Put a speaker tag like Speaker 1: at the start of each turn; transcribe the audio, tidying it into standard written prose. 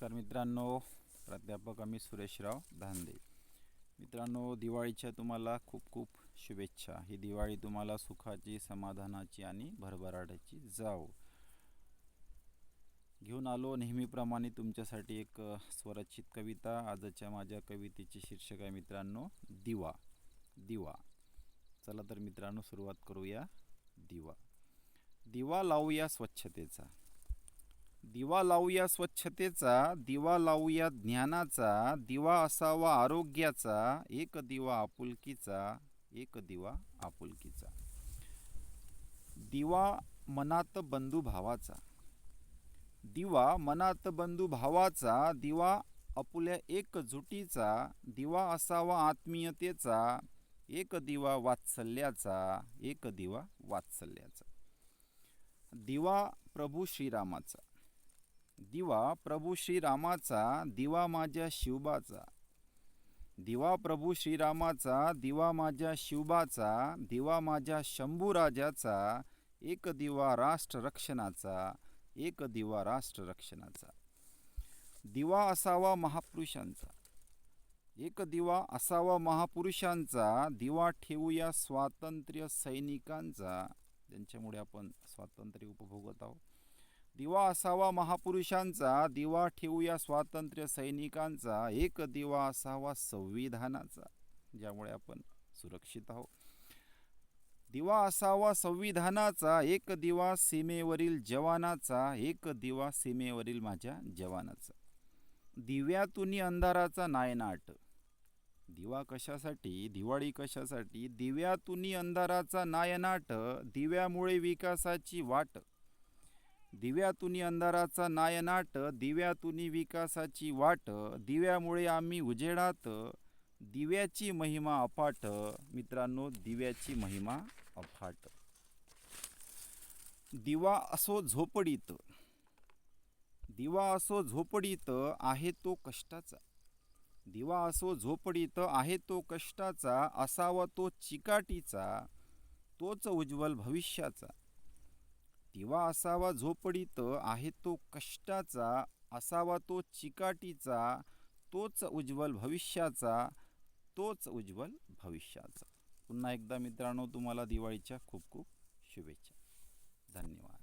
Speaker 1: नमस्कार मित्रांनो, प्राध्यापक आम्ही सुरेशराव धांदे. मित्रांनो, दिवाळीच्या तुम्हाला खूप खूप शुभेच्छा. ही दिवाळी तुम्हाला सुखाची, समाधानाची आणि भरभराटाची जावो. घेऊन आलो नेहमीप्रमाणे तुमच्यासाठी एक स्वरचित कविता. आजच्या माझ्या कवितेचे शीर्षक आहे मित्रांनो, दिवा. दिवा. चला तर मित्रांनो, सुरुवात करूया. दिवा. दिवा लावूया स्वच्छतेचा, दिवा लावूया स्वच्छतेचा, दिवा लावूया ज्ञानाचा, दिवा असावा आरोग्याचा, एक दिवा आपुलकीचा, एक दिवा आपुलकीचा. दिवा मनात बंधुभावाचा, दिवा मनात बंधुभावाचा, दिवा आपुल्या एकजुटीचा, दिवा असावा आत्मीयतेचा, एक दिवा वात्सल्याचा, एक दिवा वात्सल्याचा. दिवा प्रभू श्रीरामाचा, दिवा प्रभू श्रीरामाचा, दिवा माझ्या शिवबाचा, दिवा प्रभू श्रीरामाचा, दिवा माझ्या शिवबाचा, दिवा माझ्या शंभूराजाचा, एक दिवा राष्ट्ररक्षणाचा, एक दिवा राष्ट्ररक्षणाचा. दिवा असावा महापुरुषांचा, एक दिवा असावा महापुरुषांचा, दिवा ठेवूया स्वातंत्र्य सैनिकांचा, ज्यांच्यामुळे आपण स्वातंत्र्य उपभोगत आहोत. दिवा असावा महापुरुषांचा, दिवा ठेवूया स्वातंत्र्य सैनिकांचा, एक दिवा असावा संविधानाचा, ज्यामुळे आपण सुरक्षित आहोत. दिवा असावा संविधानाचा, एक दिवा सीमेवरील जवानाचा, एक दिवा सीमेवरील माझ्या जवानाचा. दिव्यातून अंधाराचा नायनाट, दिवा कशासाठी, दिवाळी कशासाठी, दिव्यातून अंधाराचा नायनाट, दिव्यामुळे विकासाची वाट, दिव्यातून अंधाराचा नायनाट, दिव्यातून विकासाची वाट, दिव्यामुळे आम्ही उजेडात, दिव्याची महिमा अफाट. मित्रांनो, दिव्याची महिमा अफाट. दिवा असो झोपडीत, दिवा असो झोपडीत, आहे तो कष्टाचा, दिवा असो झोपडीत, आहे तो कष्टाचा, असावा तो चिकाटीचा, तोच उज्ज्वल भविष्याचा. दिवा असावा झोपडीत, आहे तो कष्टाचा, असावा तो चिकाटीचा, तोच उज्ज्वल भविष्याचा, तोच उज्ज्वल भविष्याचा. पुन्हा एकदा मित्रांनो, तुम्हाला दिवाळीच्या खूप खूप शुभेच्छा. धन्यवाद.